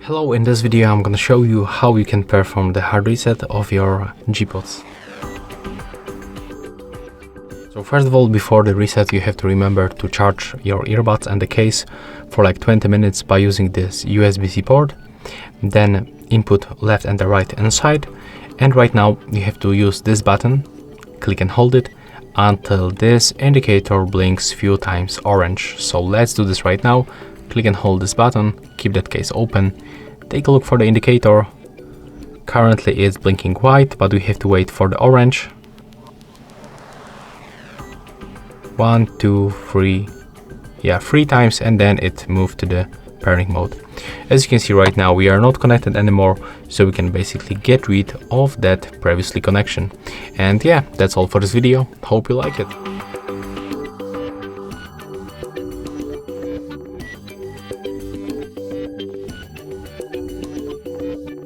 Hello, in this video I'm gonna show you how you can perform the hard reset of your GPods. So first of all, before the reset you have to remember to charge your earbuds and the case for like 20 minutes by using this USB-C port. Then input left and the right hand side, and right now you have to use this button, click and hold it until this indicator blinks few times orange. So let's do this right now. Click and hold this button, keep that case open, take a look for the indicator. Currently it's blinking white, but we have to wait for the orange. 1, 2, 3, yeah, 3 times, and then it moved to the pairing mode. As you can see right now, we are not connected anymore, so we can basically get rid of that previously connection. And yeah, that's all for this video. Hope you like it.